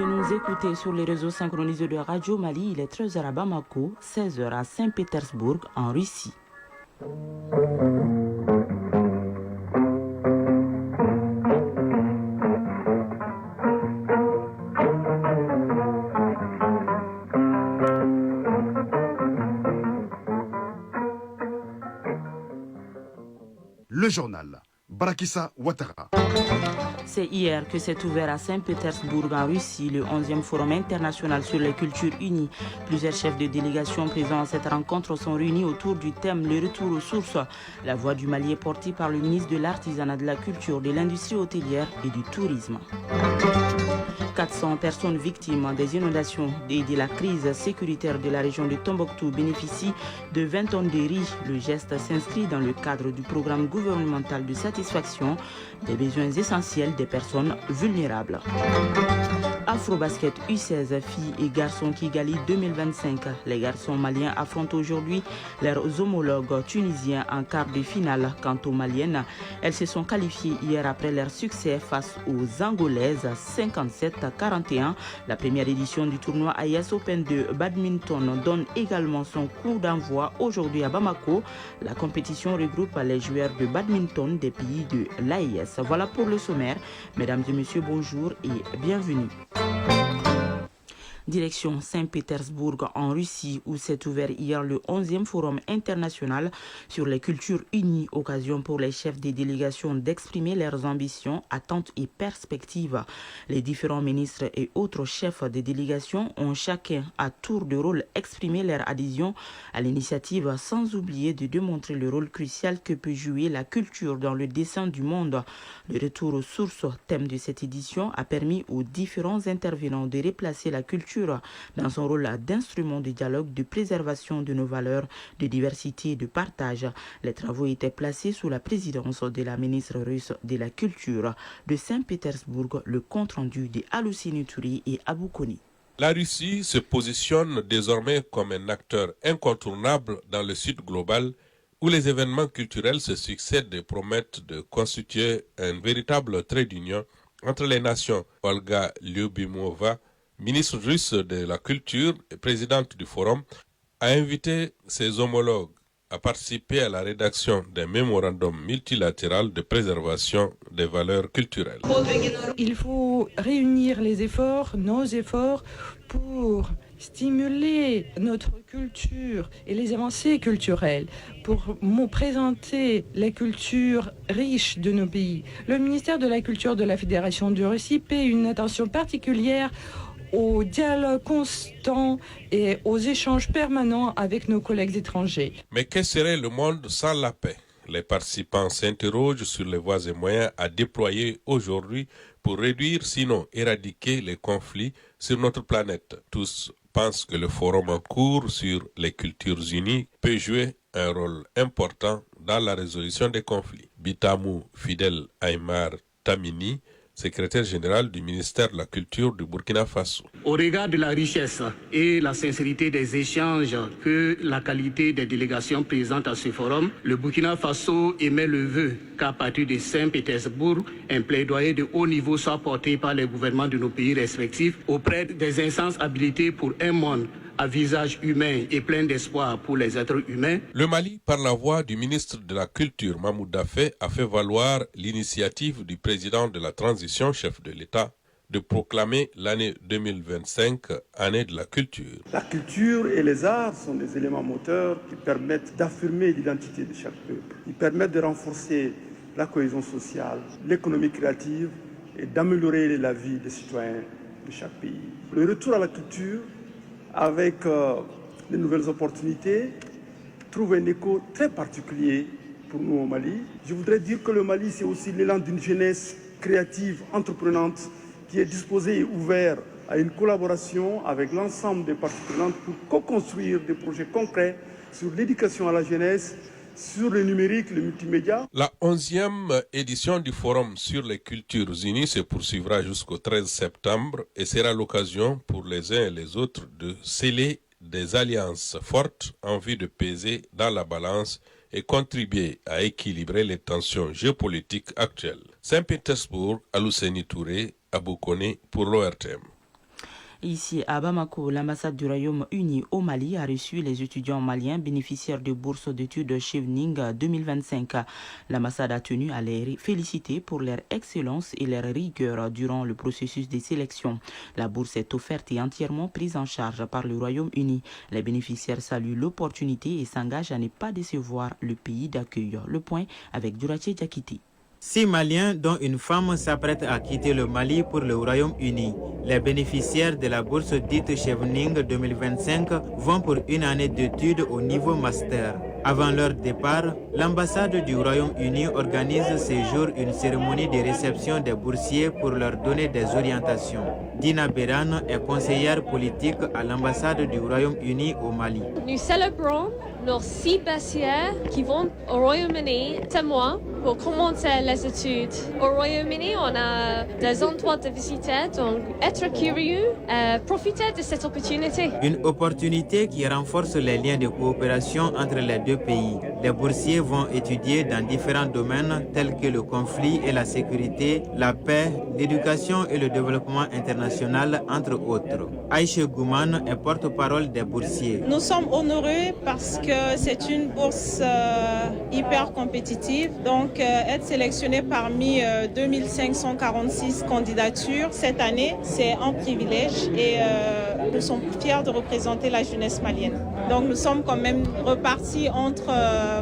de nous écouter sur les réseaux synchronisés de Radio Mali. Il est 13h à Bamako, 16h à Saint-Pétersbourg en Russie. Le journal. Barakissa Ouattara. C'est hier que s'est ouvert à Saint-Pétersbourg en Russie le 11e Forum international sur les cultures unies. Plusieurs chefs de délégation présents à cette rencontre sont réunis autour du thème Le retour aux sources. La voix du Mali est portée par le ministre de l'Artisanat, de la Culture, de l'Industrie hôtelière et du Tourisme. 400 personnes victimes des inondations et de la crise sécuritaire de la région de Tombouctou bénéficient de 20 tonnes de riz. Le geste s'inscrit dans le cadre du programme gouvernemental de satisfaction des besoins essentiels des personnes vulnérables. Afrobasket U16, filles et garçons Kigali 2025. Les garçons maliens affrontent aujourd'hui leurs homologues tunisiens en quart de finale. Quant aux maliennes, elles se sont qualifiées hier après leur succès face aux Angolaises 57-41. La première édition du tournoi AIS Open de badminton donne également son coup d'envoi aujourd'hui à Bamako. La compétition regroupe les joueurs de badminton des pays de l'AIS. Voilà pour le sommaire. Mesdames et messieurs, bonjour et bienvenue. Direction Saint-Pétersbourg en Russie où s'est ouvert hier le 11e Forum international sur les cultures unies, occasion pour les chefs des délégations d'exprimer leurs ambitions, attentes et perspectives. Les différents ministres et autres chefs des délégations ont chacun à tour de rôle exprimé leur adhésion à l'initiative sans oublier de démontrer le rôle crucial que peut jouer la culture dans le dessin du monde. Le retour aux sources, thème de cette édition, a permis aux différents intervenants de replacer la culture dans son rôle d'instrument de dialogue, de préservation de nos valeurs, de diversité et de partage. Les travaux étaient placés sous la présidence de la ministre russe de la Culture de Saint-Pétersbourg, le compte-rendu de Aloussini Touri et Abou Koni. La Russie se positionne désormais comme un acteur incontournable dans le Sud global où les événements culturels se succèdent et promettent de constituer un véritable trait d'union entre les nations. Olga Lyubimova, ministre russe de la Culture et présidente du Forum, a invité ses homologues à participer à la rédaction d'un mémorandum multilatéral de préservation des valeurs culturelles. Il faut réunir les efforts, nos efforts, pour stimuler notre culture et les avancées culturelles, pour présenter la culture riche de nos pays. Le ministère de la Culture de la Fédération de Russie paie une attention particulière au dialogue constant et aux échanges permanents avec nos collègues étrangers. Mais que serait le monde sans la paix? Les participants s'interrogent sur les voies et moyens à déployer aujourd'hui pour réduire, sinon éradiquer les conflits sur notre planète. Tous pensent que le forum en cours sur les cultures unies peut jouer un rôle important dans la résolution des conflits. Bitamou Fidel Aymar Tamini, secrétaire général du ministère de la Culture du Burkina Faso. Au regard de la richesse et la sincérité des échanges que la qualité des délégations présentes à ce forum, le Burkina Faso émet le vœu qu'à partir de Saint-Pétersbourg, un plaidoyer de haut niveau soit porté par les gouvernements de nos pays respectifs auprès des instances habilitées pour un monde à visage humain et plein d'espoir pour les êtres humains. Le Mali, par la voix du ministre de la Culture, Mahmoud Daffé, a fait valoir l'initiative du président de la transition, chef de l'État, de proclamer l'année 2025 année de la culture. La culture et les arts sont des éléments moteurs qui permettent d'affirmer l'identité de chaque peuple. Ils permettent de renforcer la cohésion sociale, l'économie créative et d'améliorer la vie des citoyens de chaque pays. Le retour à la culture avec les nouvelles opportunités, trouve un écho très particulier pour nous au Mali. Je voudrais dire que le Mali, c'est aussi l'élan d'une jeunesse créative, entreprenante, qui est disposée et ouverte à une collaboration avec l'ensemble des parties prenantes pour co-construire des projets concrets sur l'éducation à la jeunesse, sur le numérique, le multimédia. La 11e édition du Forum sur les cultures unies se poursuivra jusqu'au 13 septembre et sera l'occasion pour les uns et les autres de sceller des alliances fortes en vue de peser dans la balance et contribuer à équilibrer les tensions géopolitiques actuelles. Saint-Pétersbourg, Alousseni Touré, Abou Koni pour l'ORTM. Ici à Bamako, l'ambassade du Royaume-Uni au Mali a reçu les étudiants maliens bénéficiaires de bourses d'études Chevening 2025. L'ambassade a tenu à les féliciter pour leur excellence et leur rigueur durant le processus de sélection. La bourse est offerte et entièrement prise en charge par le Royaume-Uni. Les bénéficiaires saluent l'opportunité et s'engagent à ne pas décevoir le pays d'accueil. Le point avec Durache Diakité. 6 Maliens, dont une femme, s'apprêtent à quitter le Mali pour le Royaume-Uni. Les bénéficiaires de la bourse dite Chevening 2025 vont pour une année d'études au niveau master. Avant leur départ, l'ambassade du Royaume-Uni organise ce jour une cérémonie de réception des boursiers pour leur donner des orientations. Dina Beran est conseillère politique à l'ambassade du Royaume-Uni au Mali. Nous célébrons nos 6 boursiers qui vont au Royaume-Uni ce mois pour commencer les études. Au Royaume-Uni, on a des endroits de visiter, donc être curieux et profiter de cette opportunité. Une opportunité qui renforce les liens de coopération entre les deux pays. Les boursiers vont étudier dans différents domaines tels que le conflit et la sécurité, la paix, l'éducation et le développement international, entre autres. Aïcha Gouman est porte-parole des boursiers. Nous sommes honorés parce que c'est une bourse hyper compétitive. Donc, être sélectionné parmi 2546 candidatures cette année, c'est un privilège et nous sommes fiers de représenter la jeunesse malienne. Donc, nous sommes quand même repartis entre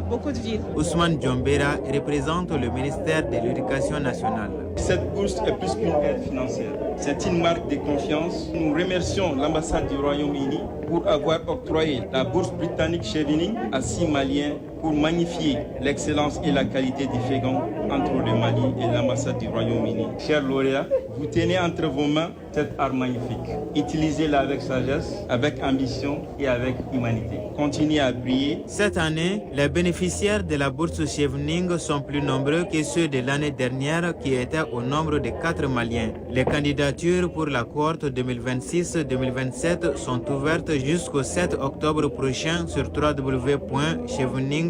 beaucoup de villes. Ousmane Djombera représente le ministère de l'Éducation nationale. Cette bourse est plus qu'une aide financière. C'est une marque de confiance. Nous remercions l'ambassade du Royaume-Uni pour avoir octroyé la bourse britannique Chevening à 6 Maliens pour magnifier l'excellence et la qualité du fécond entre le Mali et l'ambassade du Royaume-Uni. Chers lauréats, vous tenez entre vos mains cette arme magnifique. Utilisez-la avec sagesse, avec ambition et avec humanité. Continuez à briller. Cette année, les bénéficiaires de la bourse Chevening sont plus nombreux que ceux de l'année dernière qui étaient au nombre de 4 Maliens. Les candidatures pour la cohorte 2026-2027 sont ouvertes jusqu'au 7 octobre prochain sur www.chevening.org.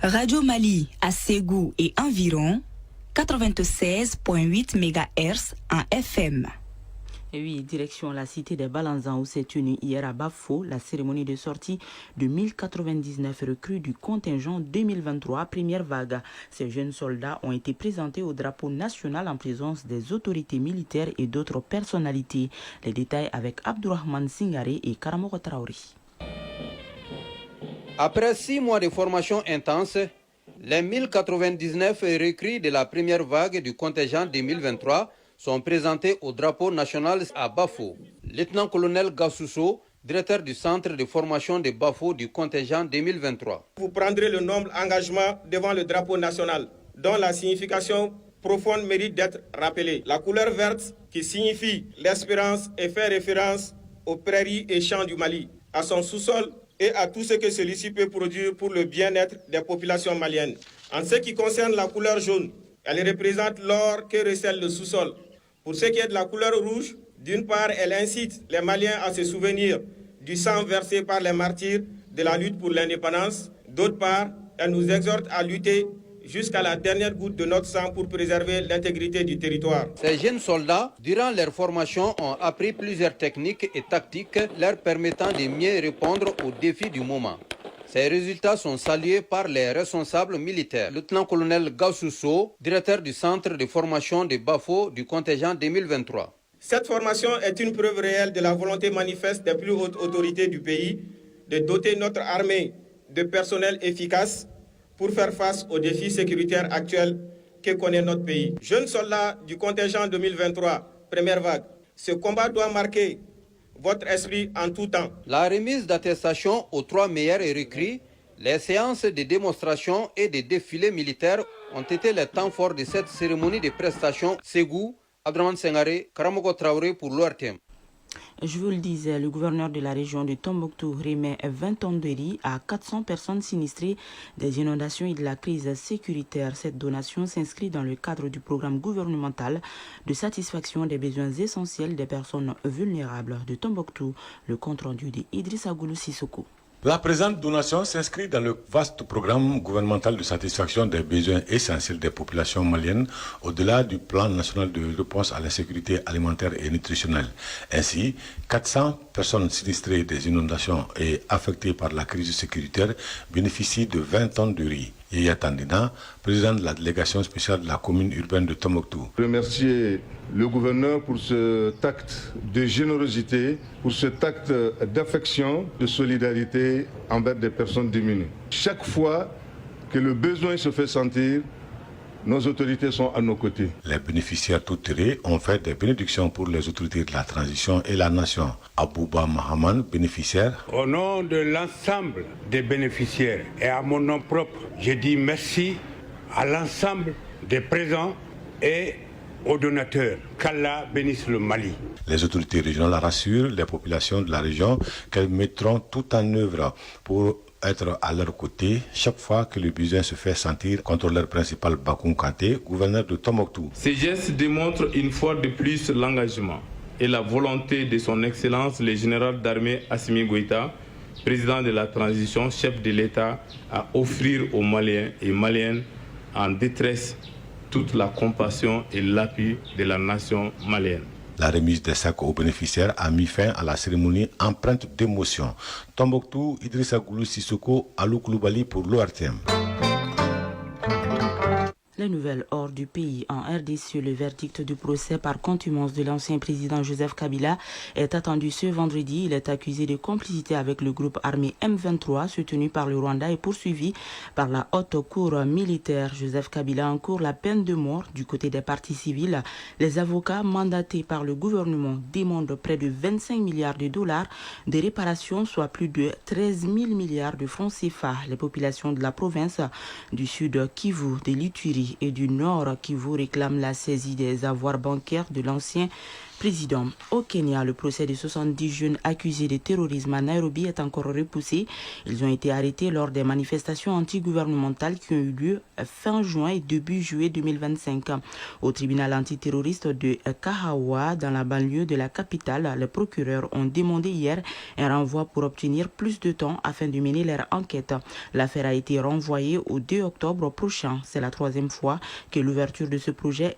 Radio Mali à Ségou et environ 96.8 MHz en FM. Et oui, direction la cité des Balanzans où s'est tenue hier à Bafo la cérémonie de sortie de 1099 recrues du contingent 2023 première vague. Ces jeunes soldats ont été présentés au drapeau national en présence des autorités militaires et d'autres personnalités. Les détails avec Abdourahmane Singaré et Karamoko Traoré. Après 6 mois de formation intense, les 1099 recrues de la première vague du contingent 2023 sont présentés au drapeau national à Bafo. Lieutenant-colonel Gassousso, directeur du centre de formation de Bafo du contingent 2023. Vous prendrez le noble engagement devant le drapeau national, dont la signification profonde mérite d'être rappelée. La couleur verte qui signifie l'espérance et fait référence aux prairies et champs du Mali, à son sous-sol et à tout ce que celui-ci peut produire pour le bien-être des populations maliennes. En ce qui concerne la couleur jaune, elle représente l'or que recèle le sous-sol. Pour ce qui est de la couleur rouge, d'une part, elle incite les Maliens à se souvenir du sang versé par les martyrs de la lutte pour l'indépendance. D'autre part, elle nous exhorte à lutter jusqu'à la dernière goutte de notre sang pour préserver l'intégrité du territoire. Ces jeunes soldats, durant leur formation, ont appris plusieurs techniques et tactiques leur permettant de mieux répondre aux défis du moment. Ces résultats sont salués par les responsables militaires. Lieutenant-colonel Gassousso, directeur du centre de formation de Bafo du contingent 2023. Cette formation est une preuve réelle de la volonté manifeste des plus hautes autorités du pays de doter notre armée de personnel efficace pour faire face aux défis sécuritaires actuels que connaît notre pays. Jeunes soldats du contingent 2023, première vague, ce combat doit marquer votre esprit en tout temps. La remise d'attestation aux 3 meilleurs recrues, les séances de démonstration et de défilés militaires ont été les temps forts de cette cérémonie de prestation. Ségou, Abdourahmane Sengaré, Karamoko Traoré pour l'ORTM. Je vous le disais, le gouverneur de la région de Tombouctou remet 20 tonnes de riz à 400 personnes sinistrées des inondations et de la crise sécuritaire. Cette donation s'inscrit dans le cadre du programme gouvernemental de satisfaction des besoins essentiels des personnes vulnérables de Tombouctou. Le compte rendu de Idrissa Goulou Sissoko. La présente donation s'inscrit dans le vaste programme gouvernemental de satisfaction des besoins essentiels des populations maliennes au-delà du plan national de réponse à l'insécurité alimentaire et nutritionnelle. Ainsi, 400 personnes sinistrées des inondations et affectées par la crise sécuritaire bénéficient de 20 tonnes de riz. Yaya Tandina, président de la délégation spéciale de la commune urbaine de Tombouctou. Remercier le gouverneur pour cet acte de générosité, pour cet acte d'affection, de solidarité envers des personnes démunies. Chaque fois que le besoin se fait sentir, nos autorités sont à nos côtés. Les bénéficiaires touterés ont fait des bénédictions pour les autorités de la transition et la nation. Abouba Mahaman, bénéficiaire. Au nom de l'ensemble des bénéficiaires et à mon nom propre, je dis merci à l'ensemble des présents et aux donateurs. Qu'Allah bénisse le Mali. Les autorités régionales rassurent les populations de la région qu'elles mettront tout en œuvre pour être à leur côté chaque fois que le besoin se fait sentir. Contrôleur principal Bakoum Kanté, gouverneur de Tombouctou. Ces gestes démontrent une fois de plus l'engagement et la volonté de son Excellence le général d'armée Assimi Goïta, président de la transition, chef de l'État, à offrir aux Maliens et Maliennes en détresse toute la compassion et l'appui de la nation malienne. La remise des sacs aux bénéficiaires a mis fin à la cérémonie empreinte d'émotion. Tombouctou, Idrissa Goulou Sissoko, Alou Koulibaly pour l'ORTM. Les nouvelles hors du pays en RDC, le verdict du procès par contumace de l'ancien président Joseph Kabila est attendu ce vendredi. Il est accusé de complicité avec le groupe armé M23 soutenu par le Rwanda et poursuivi par la haute cour militaire. Joseph Kabila encourt la peine de mort du côté des partis civils. Les avocats mandatés par le gouvernement demandent près de 25 milliards de dollars de réparation, soit plus de 13 000 milliards de francs CFA. Les populations de la province du sud Kivu, de l'Ituri et du Nord Kivu réclament la saisie des avoirs bancaires de l'ancien président. Au Kenya, le procès de 70 jeunes accusés de terrorisme à Nairobi est encore repoussé. Ils ont été arrêtés lors des manifestations antigouvernementales qui ont eu lieu fin juin et début juillet 2025. Au tribunal antiterroriste de Kahawa, dans la banlieue de la capitale, les procureurs ont demandé hier un renvoi pour obtenir plus de temps afin de mener leur enquête. L'affaire a été renvoyée au 2 octobre prochain. C'est la troisième fois que l'ouverture de ce procès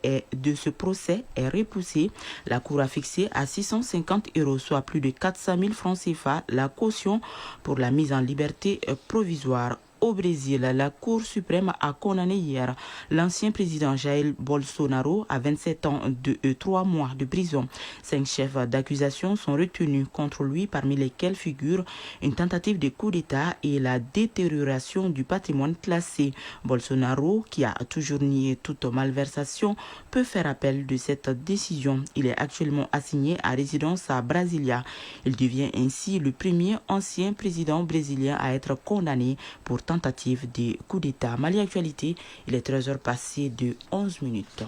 est repoussée. La Cour a fixé à 650 €, soit plus de 400 000 francs CFA, la caution pour la mise en liberté provisoire. Au Brésil, la Cour suprême a condamné hier l'ancien président Jair Bolsonaro à 27 ans et 3 mois de prison. 5 chefs d'accusation sont retenus contre lui, parmi lesquels figurent une tentative de coup d'État et la détérioration du patrimoine classé. Bolsonaro, qui a toujours nié toute malversation, peut faire appel de cette décision. Il est actuellement assigné à résidence à Brasilia. Il devient ainsi le premier ancien président brésilien à être condamné pour tentative de coup d'État. Mali Actualité, il est 13h passé de 11 minutes.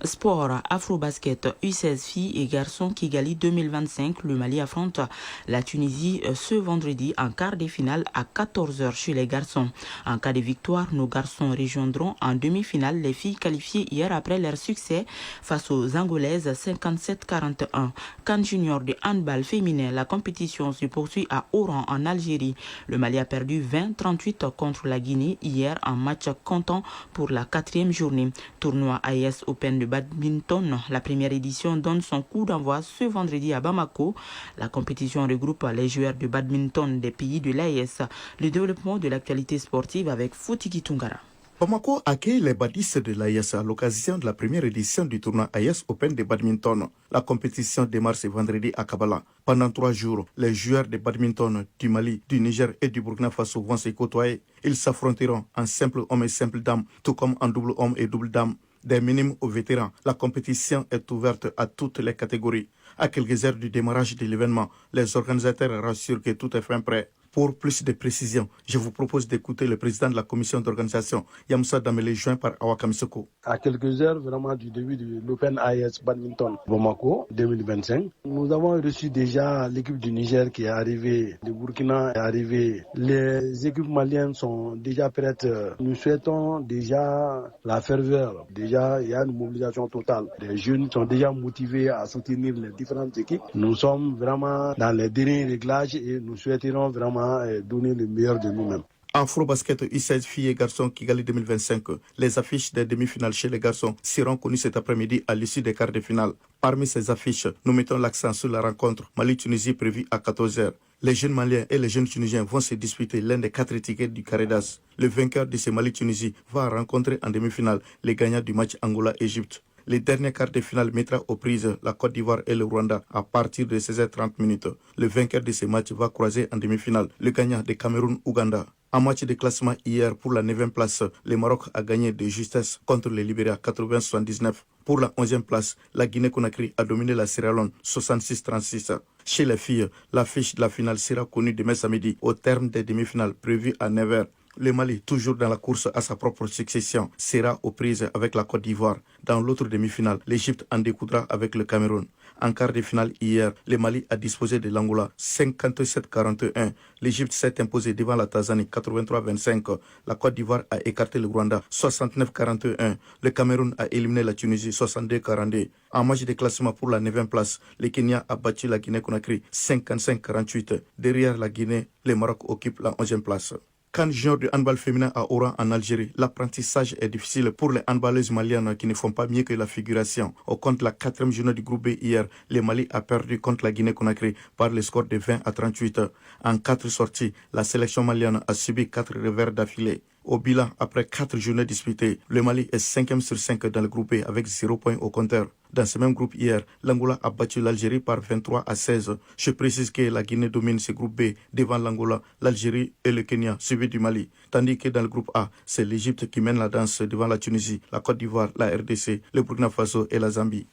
Sport, Afrobasket, U16 filles et garçons Kigali 2025. Le Mali affronte la Tunisie ce vendredi en quart de finale à 14h chez les garçons. En cas de victoire, nos garçons rejoindront en demi-finale les filles qualifiées hier après leur succès face aux Angolaises 57-41. CAN Junior de handball féminin, la compétition se poursuit à Oran en Algérie. Le Mali a perdu 20-38 contre la Guinée hier en match comptant pour la 4e journée. Tournoi AES Open de badminton, la première édition donne son coup d'envoi ce vendredi à Bamako. La compétition regroupe les joueurs de badminton des pays de l'AES. Le développement de l'actualité sportive avec Foutiki Tungara. Bamako accueille les badistes de l'AES à l'occasion de la première édition du tournoi AES Open de badminton. La compétition démarre ce vendredi à Kabbalah. Pendant 3 jours, les joueurs de badminton du Mali, du Niger et du Burkina Faso vont se côtoyer. Ils s'affronteront en simple homme et simple dame, tout comme en double homme et double dame. Des minimes aux vétérans, la compétition est ouverte à toutes les catégories. À quelques heures du démarrage de l'événement, les organisateurs rassurent que tout est fin prêt. Pour plus de précisions, je vous propose d'écouter le président de la commission d'organisation, Yamoussa Damele, joint par Awa Kamisoko. À quelques heures vraiment du début de l'Open IS Badminton Bamako 2025, nous avons reçu déjà l'équipe du Niger qui est arrivée, le Burkina est arrivé, les équipes maliennes sont déjà prêtes. Nous souhaitons déjà la ferveur. Déjà, il y a une mobilisation totale. Les jeunes sont déjà motivés à soutenir les différentes équipes. Nous sommes vraiment dans les derniers réglages et nous souhaiterons vraiment donner le meilleur de nous-mêmes. Afro-basket U16 filles et garçons Kigali 2025. Les affiches des demi-finales chez les garçons seront connues cet après-midi à l'issue des quarts de finale. Parmi ces affiches, nous mettons l'accent sur la rencontre Mali-Tunisie prévue à 14h. Les jeunes Maliens et les jeunes Tunisiens vont se disputer l'un des 4 tickets du Caredas. Le vainqueur de ce Mali-Tunisie va rencontrer en demi-finale les gagnants du match Angola-Égypte. Le dernier quart de finale mettra aux prises la Côte d'Ivoire et le Rwanda à partir de 16h30. Le vainqueur de ce match va croiser en demi-finale le gagnant de Cameroun-Ouganda. En match de classement hier pour la 9e place, le Maroc a gagné de justesse contre le Libéria 80-79. Pour la 11e place, la Guinée-Conakry a dominé la Sierra Leone 66-36. Chez les filles, l'affiche de la finale sera connue demain samedi au terme des demi-finales prévues à 9h. Le Mali, toujours dans la course à sa propre succession, sera aux prises avec la Côte d'Ivoire. Dans l'autre demi-finale, l'Égypte en découdra avec le Cameroun. En quart de finale hier, le Mali a disposé de l'Angola 57-41. L'Égypte s'est imposée devant la Tanzanie 83-25. La Côte d'Ivoire a écarté le Rwanda 69-41. Le Cameroun a éliminé la Tunisie 62-42. En match de classement pour la 9e place, le Kenya a battu la Guinée-Conakry 55-48. Derrière la Guinée, le Maroc occupe la 11e place. CAN junior de handball féminin à Oran en Algérie, l'apprentissage est difficile pour les handballeuses maliennes qui ne font pas mieux que la figuration. Au compte de la 4e journée du groupe B hier, le Mali a perdu contre la Guinée-Conakry par le score de 20-38. En 4 sorties, la sélection malienne a subi 4 revers d'affilée. Au bilan, après 4 journées disputées, le Mali est 5e sur 5 dans le groupe B avec 0 points au compteur. Dans ce même groupe hier, l'Angola a battu l'Algérie par 23-16. Je précise que la Guinée domine ce groupe B devant l'Angola, l'Algérie et le Kenya, suivi du Mali. Tandis que dans le groupe A, c'est l'Égypte qui mène la danse devant la Tunisie, la Côte d'Ivoire, la RDC, le Burkina Faso et la Zambie.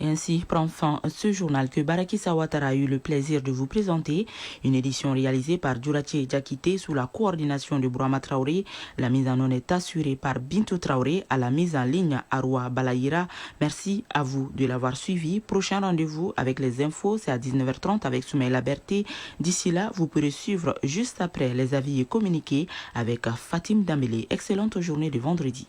Et ainsi prend fin ce journal que Barakissa Ouattara a eu le plaisir de vous présenter. Une édition réalisée par Djouraché Diakité sous la coordination de Brahma Traoré. La mise en onde est assurée par Bintou Traoré, à la mise en ligne Arwa Balayira. Merci à vous de l'avoir suivi. Prochain rendez-vous avec les infos, c'est à 19h30 avec Soumaïla Berté. D'ici là, vous pourrez suivre juste après les avis et communiqués avec Fatim Damele. Excellente journée de vendredi.